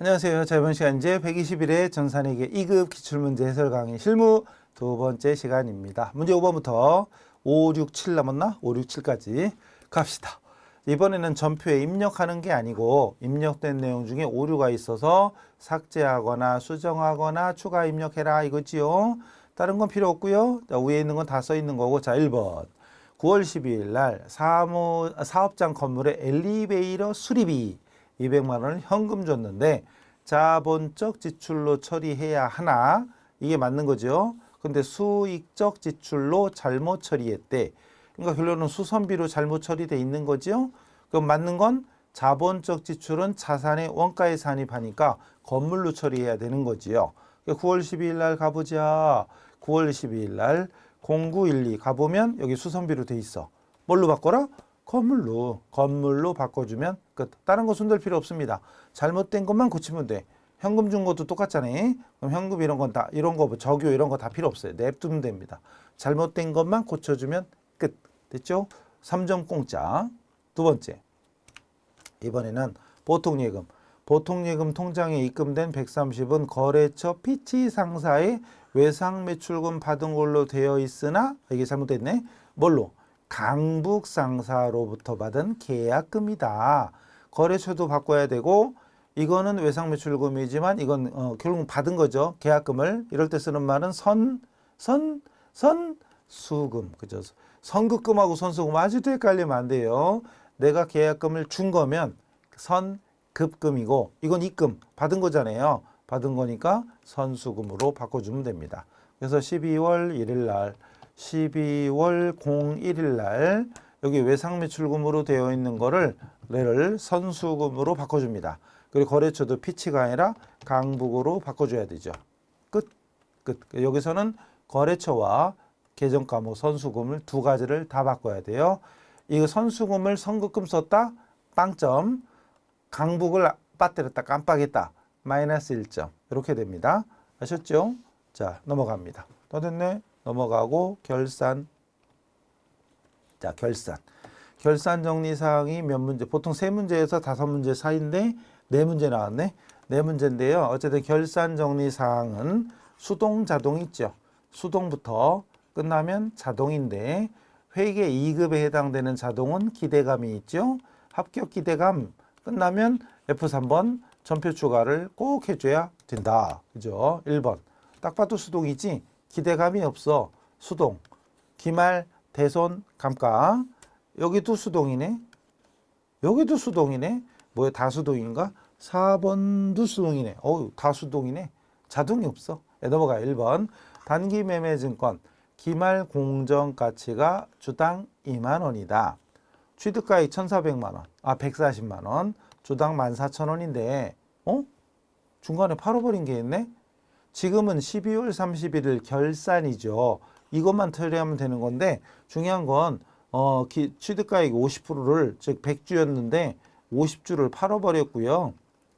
안녕하세요. 자, 이번 시간 이제 121회 전산회계 2급 기출문제 해설 강의 실무 두 번째 시간입니다. 문제 5번부터 5, 6, 7 남았나? 5, 6, 7까지 갑시다. 이번에는 전표에 입력하는 게 아니고 입력된 내용 중에 오류가 있어서 삭제하거나 수정하거나 추가 입력해라 이거지요. 다른 건 필요 없고요. 자, 위에 있는 건 다 써 있는 거고. 자, 1번. 9월 12일 날 사업장 건물의 엘리베이터 수리비 200만 원을 현금 줬는데 자본적 지출로 처리해야 하나? 이게 맞는 거죠. 근데 수익적 지출로 잘못 처리했대. 그러니까 결론은 수선비로 잘못 처리돼 있는 거죠. 그럼 맞는 건 자본적 지출은 자산의 원가에 산입하니까 건물로 처리해야 되는 거지요. 9월 12일 날 가보자. 9월 12일 날 0912 가보면 여기 수선비로 돼 있어. 뭘로 바꿔라? 건물로 바꿔주면 끝. 다른 거 손댈 필요 없습니다. 잘못된 것만 고치면 돼. 현금 준 것도 똑같잖아요. 그럼 현금 이런 건 다, 이런 거, 적요 이런 거 다 필요 없어요. 냅두면 됩니다. 잘못된 것만 고쳐주면 끝. 됐죠? 3점 공짜. 두 번째. 이번에는 보통예금. 보통예금 통장에 입금된 130은 거래처 피치 상사의 외상매출금 받은 걸로 되어 있으나 이게 잘못됐네. 뭘로? 강북 상사로부터 받은 계약금이다. 거래처도 바꿔야 되고 이거는 외상매출금이지만 이건 결국 받은 거죠. 계약금을. 이럴 때 쓰는 말은 선수금. 그죠? 선급금하고 선수금 아직도 헷갈리면 안 돼요. 내가 계약금을 준 거면 선급금이고 이건 입금 받은 거잖아요. 받은 거니까 선수금으로 바꿔주면 됩니다. 그래서 12월 1일 날 12월 01일 날 여기 외상매출금으로 되어 있는 거를 얘를 선수금으로 바꿔줍니다. 그리고 거래처도 피치가 아니라 강북으로 바꿔줘야 되죠. 끝. 여기서는 거래처와 계정과목 선수금을 두 가지를 다 바꿔야 돼요. 이거 선수금을 선급금 썼다. 빵점. 강북을 빠뜨렸다. 깜빡했다. 마이너스 1점. 이렇게 됩니다. 아셨죠? 자, 넘어갑니다. 다 됐네. 넘어가고 결산. 자, 결산 정리 사항이 몇 문제? 보통 3문제에서 5문제 사이인데 4문제 나왔네. 4문제인데요. 어쨌든 결산 정리 사항은 수동 자동 있죠. 수동부터 끝나면 자동인데 회계 2급에 해당되는 자동은 기대감이 있죠. 합격 기대감 끝나면 F3번 전표 추가를 꼭 해줘야 된다. 그죠? 1번. 딱 봐도 수동이지 기대감이 없어. 수동. 기말, 대손, 감가. 여기도 수동이네. 여기도 수동이네. 뭐야, 다 수동인가? 4번도 수동이네. 다 수동이네. 자동이 없어. 넘어가. 1번. 단기 매매 증권. 기말 공정 가치가 주당 2만 원이다. 취득가액 1,400만 원. 140만 원. 주당 14,000원인데, 중간에 팔아버린 게 있네? 지금은 12월 31일 결산이죠. 이것만 처리하면 되는 건데, 중요한 건, 취득가액 50%를, 즉 100주였는데, 50주를 팔아버렸고요.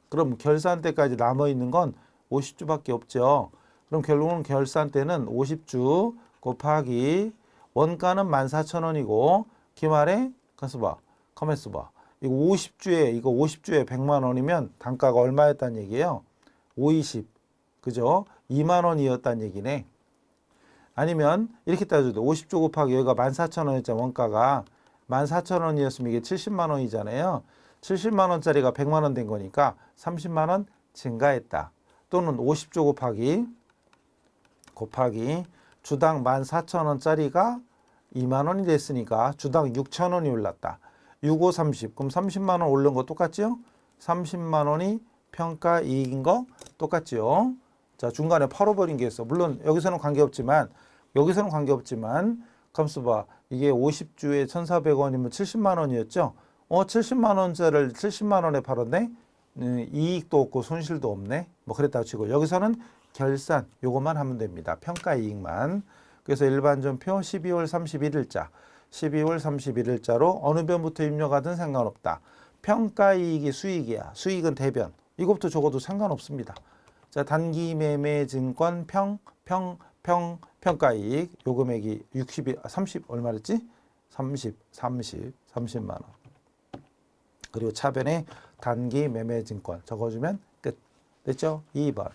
그럼 결산 때까지 남아있는 건 50주밖에 없죠. 그럼 결국은 결산 때는 50주 곱하기 원가는 14,000원이고, 기말에, 가만있어 봐. 이거 50주에 100만 원이면 단가가 얼마였단 얘기예요? 520. 그죠? 2만 원이었단 얘기네. 아니면 이렇게 따져도 50조 곱하기 여기가 14,000원이었잖아. 원가가 14,000원이었으면 이게 70만 원이잖아요. 70만 원짜리가 100만 원 된 거니까 30만 원 증가했다. 또는 50조 곱하기 주당 14,000원짜리가 2만 원이 됐으니까 주당 6,000원이 올랐다. 65, 30. 그럼 30만 원 오른 거 똑같죠? 30만 원이 평가 이익인 거 똑같죠? 자, 중간에 팔아버린 게 있어. 물론 여기서는 관계없지만 가만있어 봐. 이게 50주에 1,400원이면 70만 원이었죠? 70만 원짜리를 70만 원에 팔았네? 이익도 없고 손실도 없네? 뭐 그랬다고 치고 여기서는 결산 요것만 하면 됩니다. 평가 이익만. 그래서 일반전표 12월 31일자 12월 31일자로 어느 변부터 입력하든 상관없다. 평가이익이 수익이야. 수익은 대변. 이것부터 적어도 상관없습니다. 자, 단기 매매 증권 평가이익 요 금액이 30 얼마랬지? 30만 원. 그리고 차변에 단기 매매 증권 적어주면 끝. 됐죠? 2번.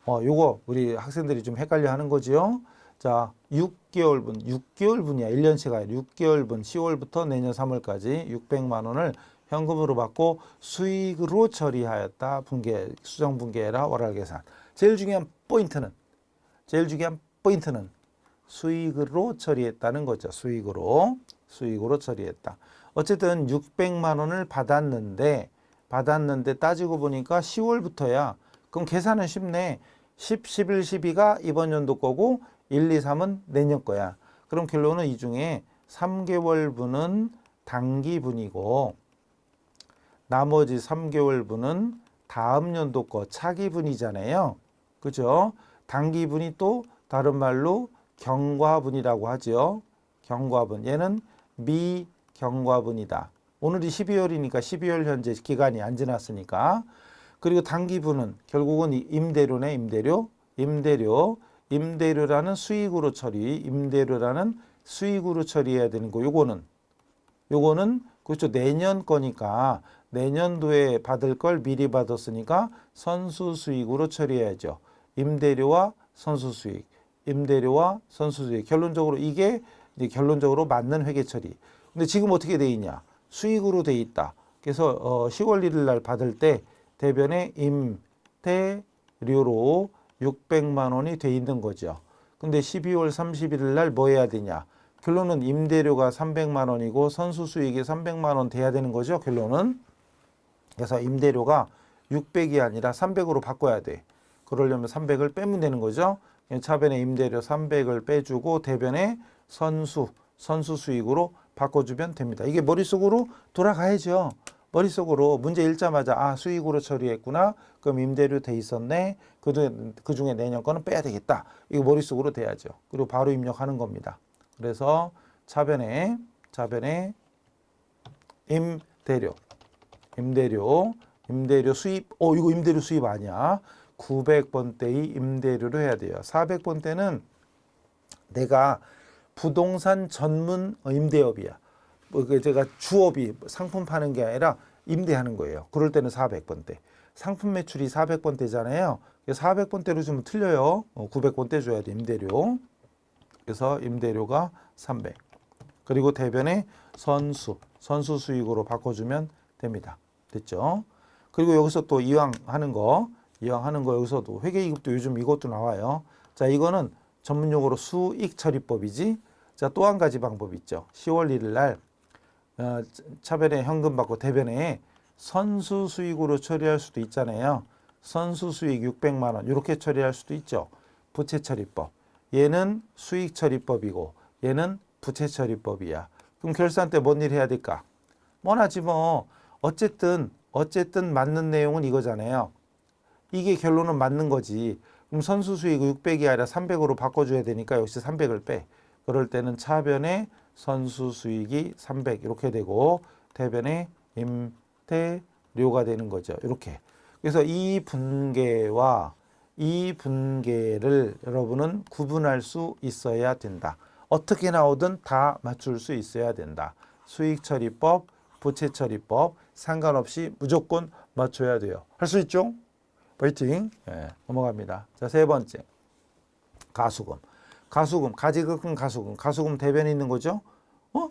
요거 우리 학생들이 좀 헷갈려 하는 거지요. 자, 6개월분이야. 1년치가 아니라 6개월분 10월부터 내년 3월까지 600만 원을 현금으로 받고 수익으로 처리하였다. 수정 분계해라. 월할 계산. 제일 중요한 포인트는 수익으로 처리했다는 거죠. 수익으로 처리했다. 어쨌든 600만 원을 받았는데 따지고 보니까 10월부터야. 그럼 계산은 쉽네. 10, 11, 12가 이번 연도 거고 1, 2, 3은 내년 거야. 그럼 결론은 이 중에 3개월분은 단기분이고 나머지 3개월분은 다음 연도 거 차기분이잖아요. 그죠? 단기분이 또 다른 말로 경과분이라고 하죠. 경과분. 얘는 미경과분이다. 오늘이 12월이니까 12월 현재 기간이 안 지났으니까. 그리고 단기분은 결국은 임대료네. 임대료라는 수익으로 처리해야 되는 거. 요거는 그렇죠. 내년 거니까 내년도에 받을 걸 미리 받았으니까 선수 수익으로 처리해야죠. 임대료와 선수 수익. 결론적으로 이게 이제 결론적으로 맞는 회계 처리. 근데 지금 어떻게 돼 있냐? 수익으로 돼 있다. 그래서 10월 1일 날 받을 때 대변에 임대료로 600만 원이 돼 있는 거죠. 근데 12월 31일 날 뭐 해야 되냐? 결론은 임대료가 300만 원이고 선수 수익이 300만 원 돼야 되는 거죠. 결론은. 그래서 임대료가 600이 아니라 300으로 바꿔야 돼. 그러려면 300을 빼면 되는 거죠. 차변에 임대료 300을 빼주고 대변에 선수 수익으로 바꿔주면 됩니다. 이게 머릿속으로 돌아가야죠. 머릿속으로 문제 읽자마자 수익으로 처리했구나. 그럼 임대료 돼 있었네. 그 중에 내년 거는 빼야 되겠다. 이거 머릿속으로 돼야죠. 그리고 바로 입력하는 겁니다. 그래서 차변에 임대료 수입. 이거 임대료 수입 아니야. 900번대의 임대료로 해야 돼요. 400번대는 내가 부동산 전문 임대업이야. 제가 주업이 상품 파는 게 아니라 임대하는 거예요. 그럴 때는 400번대. 상품 매출이 400번대잖아요. 400번대로 주면 틀려요. 900번대 줘야 돼, 임대료. 그래서 임대료가 300. 그리고 대변에 선수 수익으로 바꿔주면 됩니다. 됐죠? 그리고 여기서 또 이왕 하는 거 여기서도 회계이급도 요즘 이것도 나와요. 자, 이거는 전문용어로 수익처리법이지. 자, 또 한 가지 방법이 있죠. 10월 1일 날 차변에 현금 받고 대변에 선수 수익으로 처리할 수도 있잖아요. 선수 수익 600만 원 이렇게 처리할 수도 있죠. 부채처리법. 얘는 수익처리법이고 얘는 부채처리법이야. 그럼 결산 때 뭔 일 해야 될까? 뻔하지 뭐. 어쨌든 맞는 내용은 이거잖아요. 이게 결론은 맞는 거지. 그럼 선수 수익 600이 아니라 300으로 바꿔줘야 되니까 역시 300을 빼. 그럴 때는 차변에 선수 수익이 300 이렇게 되고 대변에 임대료가 되는 거죠. 이렇게. 그래서 이 분계를 여러분은 구분할 수 있어야 된다. 어떻게 나오든 다 맞출 수 있어야 된다. 수익처리법, 부채처리법 상관없이 무조건 맞춰야 돼요. 할 수 있죠? 파이팅. 넘어갑니다. 자, 세 번째. 가수금, 가지가 큰 가수금 대변에 있는 거죠?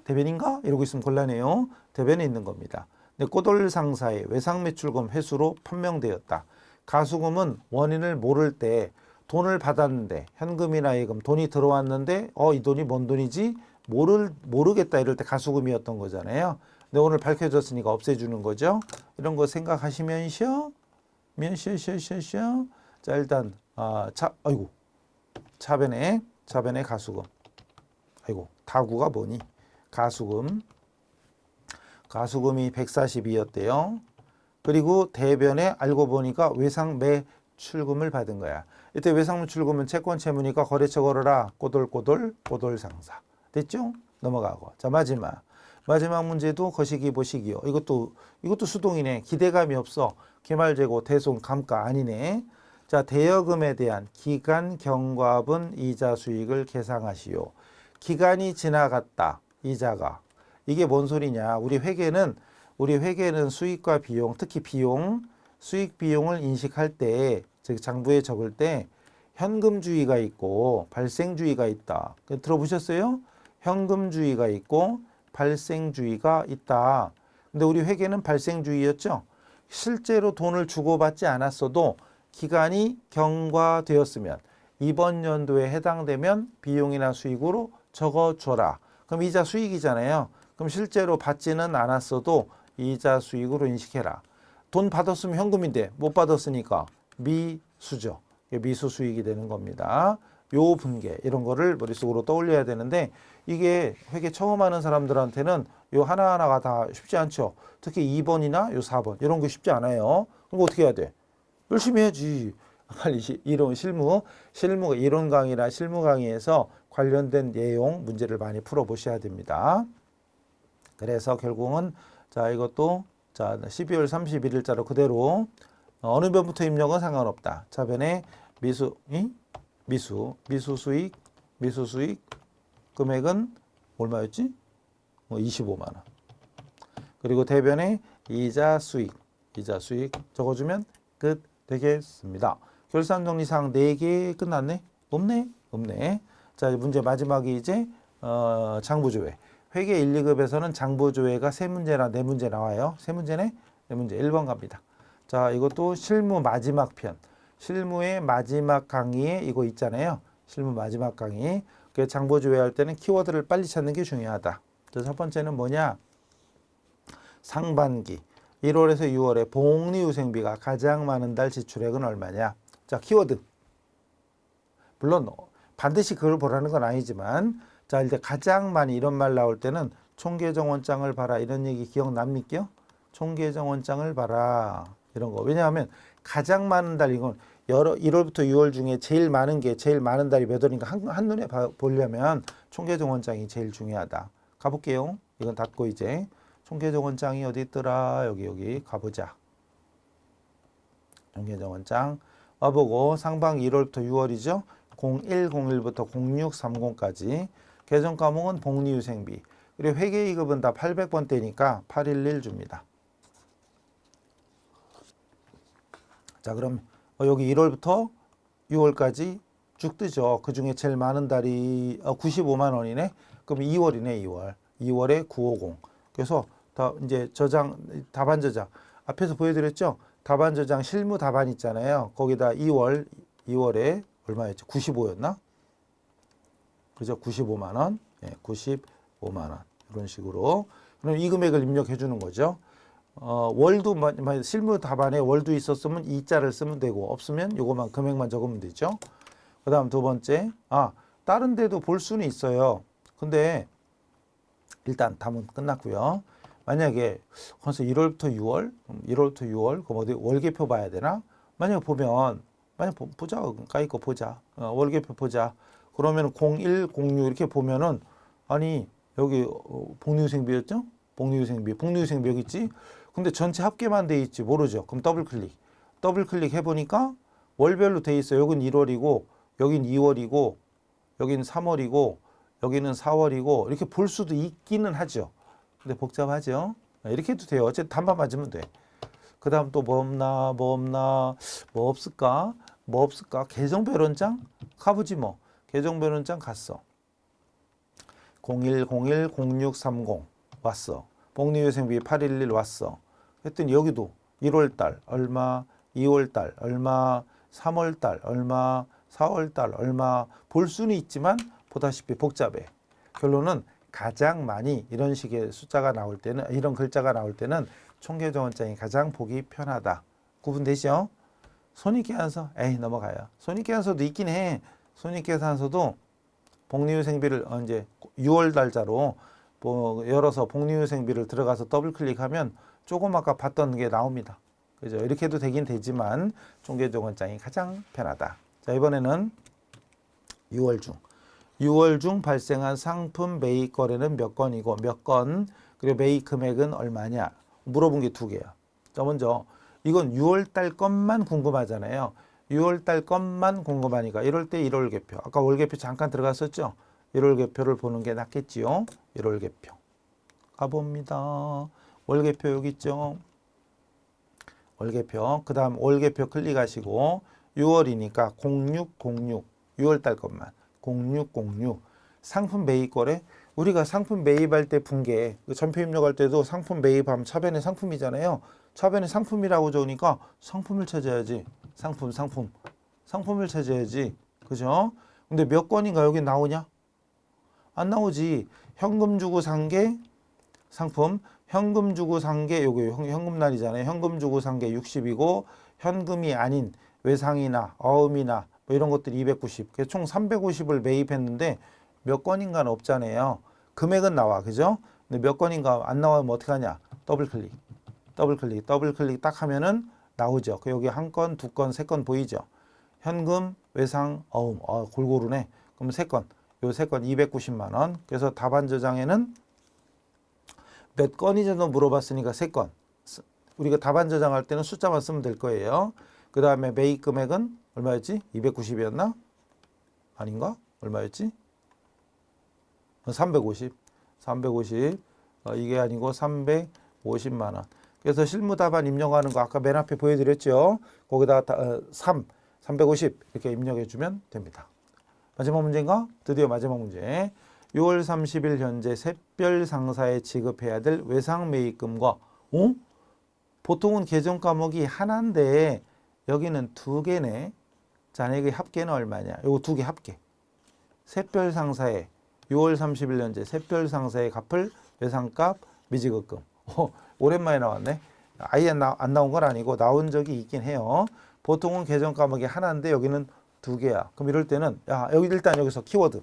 대변인가? 이러고 있으면 곤란해요. 대변에 있는 겁니다. 근데 꼬돌상사의 외상매출금 회수로 판명되었다. 가수금은 원인을 모를 때 돈을 받았는데 현금이나 예금 돈이 들어왔는데 이 돈이 뭔 돈이지? 모르겠다 이럴 때 가수금이었던 거잖아요. 근데 오늘 밝혀졌으니까 없애주는 거죠. 이런 거 생각하시면서 자, 일단 차변에 가수금. 가구가 뭐니? 가수금이 142였대요. 그리고 대변에 알고 보니까 외상매출금을 받은 거야. 이때 외상매출금은 채권 채무니까 거래처 걸어라. 꼬돌상사. 됐죠? 넘어가고. 자, 마지막 문제도 거시기 보시기요. 이것도 수동이네. 기대감이 없어. 개말재고 대손 감가 아니네. 자, 대여금에 대한 기간 경과분 이자 수익을 계상하시오. 기간이 지나갔다. 이자가. 이게 뭔 소리냐? 우리 회계는 수익과 비용, 특히 비용, 수익 비용을 인식할 때, 즉 장부에 적을 때 현금주의가 있고 발생주의가 있다. 들어보셨어요? 현금주의가 있고 발생주의가 있다. 근데 우리 회계는 발생주의였죠? 실제로 돈을 주고받지 않았어도 기간이 경과되었으면 이번 연도에 해당되면 비용이나 수익으로 적어줘라. 그럼 이자 수익이잖아요. 그럼 실제로 받지는 않았어도 이자 수익으로 인식해라. 돈 받았으면 현금인데 못 받았으니까 미수죠. 미수 수익이 되는 겁니다. 요 분계 이런 거를 머릿속으로 떠올려야 되는데 이게 회계 처음 하는 사람들한테는 요 하나하나가 다 쉽지 않죠. 특히 2번이나 요 4번 이런 거 쉽지 않아요. 그럼 어떻게 해야 돼? 열심히 해야지. 빨리 이론 실무 이론 강의나 실무 강의에서 관련된 내용 문제를 많이 풀어 보셔야 됩니다. 그래서 결국은 자 이것도 자 12월 31일자로 그대로 어느 변부터 입력은 상관없다. 자변에 미수 수익 금액은 얼마였지? 25만 원. 그리고 대변에 이자 수익 적어주면 끝 되겠습니다. 결산 정리사항 4개 끝났네? 없네. 자 문제 마지막이 이제 장부조회. 회계 1, 2급에서는 장부조회가 3문제나 4문제 나와요. 3문제네? 4문제 1번 갑니다. 자 이것도 실무 마지막 편. 실무의 마지막 강의에 이거 있잖아요. 실무 마지막 강의. 그 장부조회 할 때는 키워드를 빨리 찾는 게 중요하다. 첫 번째는 뭐냐? 상반기 1월에서 6월에 복리후생비가 가장 많은 달 지출액은 얼마냐? 자 키워드. 물론 반드시 그걸 보라는 건 아니지만 자 이제 가장 많이 이런 말 나올 때는 총계정원장을 봐라 이런 얘기 기억납니까? 총계정원장을 봐라 이런 거. 왜냐하면 가장 많은 달 이건 1월부터 6월 중에 제일 많은 달이 몇 월인가 한눈에 보려면 총계정원장이 제일 중요하다. 가볼게요. 이건 닫고 이제 총계정원장이 어디 있더라. 여기 가보자. 총계정원장 와보고 상반기 1월부터 6월이죠. 0101부터 0630까지 계정 과목은 복리후생비 그리고 회계이급은 다 800번대니까 811 줍니다. 자 그럼 여기 1월부터 6월까지 쭉 뜨죠. 그 중에 제일 많은 달이 95만 원이네. 그럼 2월이네. 2월에 950. 그래서 다 이제 답안 저장 앞에서 보여드렸죠. 답안 저장 실무 답안 있잖아요. 거기다 2월에 얼마였죠? 95였나? 그죠? 95만 원. 예, 95만 원. 이런 식으로. 그럼 이 금액을 입력해 주는 거죠. 월도 실무 답안에 월도 있었으면 이자를 쓰면 되고 없으면 요거만 금액만 적으면 되죠. 그다음 두 번째. 다른 데도 볼 수는 있어요. 근데 일단 답은 끝났고요. 만약에 벌써 1월부터 6월 그럼 어디 월계표 봐야 되나? 만약 보자. 가까이 거 보자. 월계표 보자. 그러면 01, 06 이렇게 보면은 아니 여기 복리후생비였죠? 복리후생비 여기 있지? 근데 전체 합계만 돼 있지 모르죠. 그럼 더블클릭 해보니까 월별로 돼 있어요. 여긴 1월이고 여긴 2월이고 여긴 3월이고 여기는 4월이고 이렇게 볼 수도 있기는 하죠. 근데 복잡하죠. 이렇게 해도 돼요. 어쨌든 단반 맞으면 돼. 그 다음 또 뭐 없을까? 계정별원장? 가보지 뭐. 계정별원장 갔어. 0101 0630 왔어. 복리후생비 811 왔어. 했더니 여기도 1월달 얼마, 2월달 얼마, 3월달 얼마, 4월달 얼마 볼 수는 있지만 보다시피 복잡해. 결론은 가장 많이 이런 식의 숫자가 나올 때는 이런 글자가 나올 때는 총계정원장이 가장 보기 편하다. 구분되죠? 손익계산서 넘어가요. 손익계산서도 있긴 해. 손익계산서도 복리후생비를 이제 6월 달자로 열어서 복리후생비를 들어가서 더블클릭하면 조금 아까 봤던 게 나옵니다. 그죠? 이렇게 해도 되긴 되지만 총계정원장이 가장 편하다. 자 이번에는 6월 중 발생한 상품 매입 거래는 몇 건이고 몇 건, 그리고 매입 금액은 얼마냐 물어본 게 2개야. 자 먼저 이건 6월 달 것만 궁금하잖아요. 6월 달 것만 궁금하니까 1월 때 1월 개표. 아까 월 개표 잠깐 들어갔었죠. 1월 개표를 보는 게 낫겠지요. 1월 개표 가봅니다. 월 개표 여기 있죠. 월계표. 그 다음 월계표 클릭하시고 6월이니까 0606 6월달 것만 0606 상품 매입거래. 우리가 상품 매입할 때 분계 전표 입력할 때도 상품 매입하면 차변에 상품이잖아요. 차변에 상품이라고 적으니까 상품을 찾아야지. 상품을 찾아야지. 그죠? 근데 몇 건인가 여기 나오냐? 안 나오지. 현금 주고 산 게 상품, 현금 주고 산 게 요게 현금날이잖아요. 현금 주고 산 게 60이고 현금이 아닌 외상이나 어음이나 뭐 이런 것들이 290. 그래서 총 350을 매입했는데 몇 건인가는 없잖아요. 금액은 나와. 그죠? 근데 몇 건인가 안 나오면 어떻게 하냐? 더블클릭 딱 하면은 나오죠. 그 여기 한 건, 두 건, 세 건 보이죠? 현금, 외상, 어음. 골고루네. 그럼 세 건. 요 세 건 290만 원. 그래서 답안 저장에는 몇 건이죠? 물어봤으니까 세 건. 우리가 답안 저장할 때는 숫자만 쓰면 될 거예요. 그 다음에 매입 금액은 얼마였지? 290이었나? 아닌가? 얼마였지? 350. 이게 아니고 350만 원. 그래서 실무 답안 입력하는 거 아까 맨 앞에 보여드렸죠. 거기다가 350 이렇게 입력해 주면 됩니다. 마지막 문제인가? 드디어 마지막 문제. 6월 30일 현재 샛별 상사에 지급해야 될 외상 매입금과 보통은 계정 과목이 하나인데 여기는 두 개네. 자, 이게 합계는 얼마냐? 요거 두 개 합계. 샛별 상사에 6월 30일 현재 샛별 상사에 갚을 외상값 미지급금. 오랜만에 나왔네. 아예 안 나온 건 아니고 나온 적이 있긴 해요. 보통은 계정 과목이 하나인데 여기는 두 개야. 그럼 이럴 때는 여기 일단 여기서 키워드.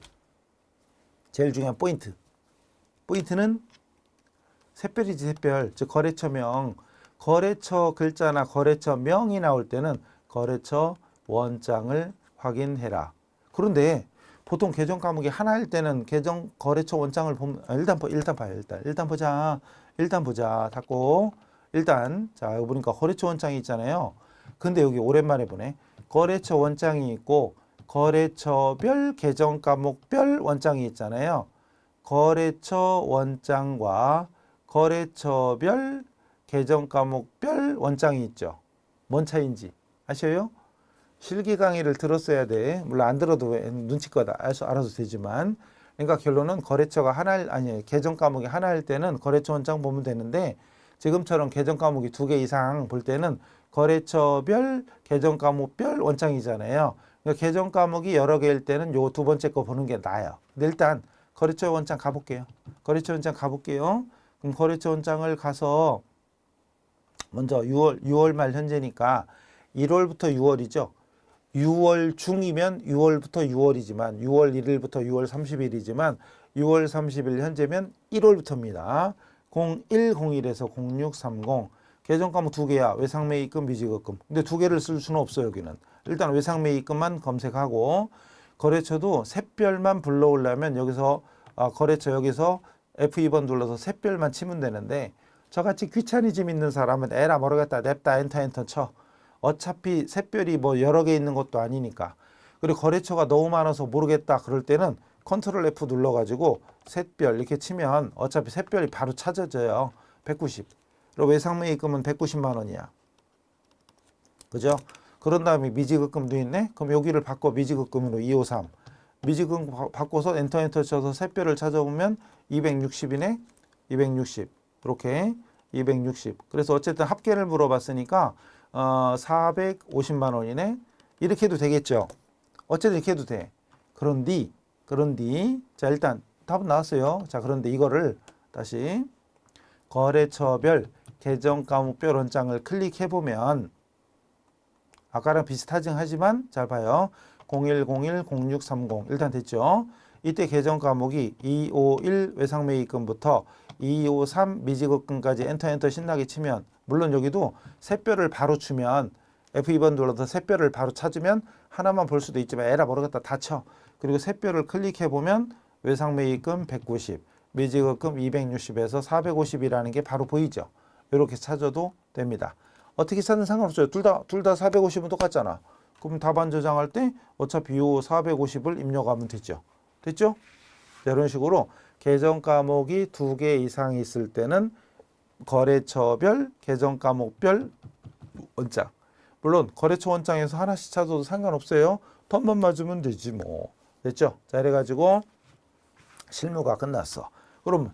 제일 중요한 포인트. 포인트는 샛별이지 샛별. 즉 거래처명. 거래처 글자나 거래처 명이 나올 때는 거래처 원장을 확인해라. 그런데 보통 계정 과목이 하나일 때는 계정 거래처 원장을 보면 일단 봐요. 일단 보자. 닫고 일단 자 여기 보니까 거래처 원장이 있잖아요. 근데 여기 오랜만에 보네. 거래처 원장이 있고 거래처별 계정 과목별 원장이 있잖아요. 거래처 원장과 거래처별 계정 과목별 원장이 있죠. 뭔 차이인지 아셔요? 실기 강의를 들었어야 돼. 물론 안 들어도 눈치껏 알아도 되지만. 그러니까 결론은 거래처가 계정 과목이 하나일 때는 거래처 원장 보면 되는데 지금처럼 계정 과목이 두 개 이상 볼 때는 거래처별 계정 과목별 원장이잖아요. 그러니까 계정 과목이 여러 개일 때는 요 두 번째 거 보는 게 나아요. 근데 일단 거래처 원장 가볼게요. 그럼 거래처 원장을 가서 먼저 6월 말 현재니까 1월부터 6월이죠. 6월 중이면 6월부터 6월이지만 6월 1일부터 6월 30일이지만 6월 30일 현재면 1월부터입니다. 0101에서 0630 계정 과목 두 개야. 외상 매입금, 미지급금. 근데 두 개를 쓸 수는 없어요. 여기는. 일단 외상 매입금만 검색하고 거래처도 샛별만 불러오려면 여기서 거래처 여기서 F2번 눌러서 샛별만 치면 되는데 저같이 귀차니즘 있는 사람은 에라 모르겠다 냅다 엔터 쳐. 어차피 샛별이 뭐 여러 개 있는 것도 아니니까. 그리고 거래처가 너무 많아서 모르겠다 그럴 때는 컨트롤 F 눌러가지고 샛별 이렇게 치면 어차피 샛별이 바로 찾아져요. 190. 그리고 외상 매입금은 190만 원이야. 그죠? 그런 다음에 미지급금도 있네. 그럼 여기를 바꿔 미지급금으로 253. 미지급금 바꿔서 엔터 쳐서 샛별을 찾아보면 260이네. 260. 이렇게 260. 그래서 어쨌든 합계를 물어봤으니까 450만 원이네. 이렇게 해도 되겠죠. 어쨌든 이렇게 해도 돼. 그런데 자 일단 답은 나왔어요. 자 그런데 이거를 다시 거래처별 계정 과목별 원장을 클릭해 보면 아까랑 비슷하긴 하지만 잘 봐요. 01010630 일단 됐죠. 이때 계정 과목이 251 외상 매입금부터 253 미지급금까지 엔터 신나게 치면 물론 여기도 샛별을 바로 치면 F2번 눌러서 샛별을 바로 찾으면 하나만 볼 수도 있지만 에라 모르겠다 다 쳐. 그리고 샛별을 클릭해 보면 외상 매입금 190 미지급금 260에서 450이라는 게 바로 보이죠. 이렇게 찾아도 됩니다. 어떻게 찾는 상관없어요. 둘 다 450은 똑같잖아. 그럼 답안 저장할 때 어차피 요 450을 입력하면 되죠. 됐죠? 이런 식으로 계정 과목이 두 개 이상 있을 때는 거래처별 계정 과목별 원장. 물론 거래처 원장에서 하나씩 찾아도 상관없어요. 턴만 맞으면 되지 뭐. 됐죠? 자, 이래가지고 실무가 끝났어. 그럼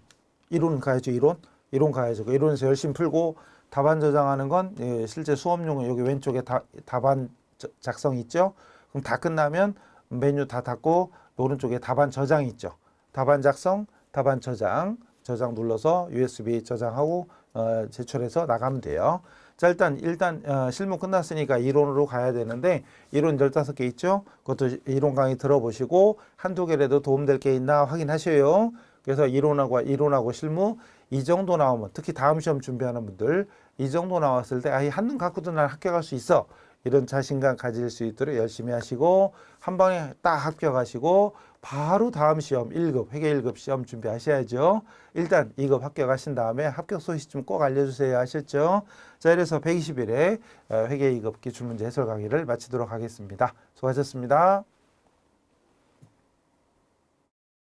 이론 가야죠. 이론 가야죠. 그 이론에서 열심히 풀고 답안 저장하는 건 실제 수업용 여기 왼쪽에 답안 작성 있죠. 그럼 다 끝나면 메뉴 다 닫고 오른쪽에 답안 저장 있죠. 답안 작성, 답안 저장 눌러서 USB 저장하고 제출해서 나가면 돼요. 자, 일단 실무 끝났으니까 이론으로 가야 되는데 이론 15개 있죠. 그것도 이론 강의 들어보시고 한두 개라도 도움될 게 있나 확인하셔요. 그래서 이론하고 실무 이 정도 나오면 특히 다음 시험 준비하는 분들 이 정도 나왔을 때 한눈 갖고도 난 합격할 수 있어. 이런 자신감 가질 수 있도록 열심히 하시고 한 방에 딱 합격하시고 바로 다음 시험 1급 회계 1급 시험 준비하셔야죠. 일단 2급 합격하신 다음에 합격 소식 좀 꼭 알려주세요. 아셨죠? 자, 이래서 120일에 회계 2급 기출문제 해설 강의를 마치도록 하겠습니다. 수고하셨습니다.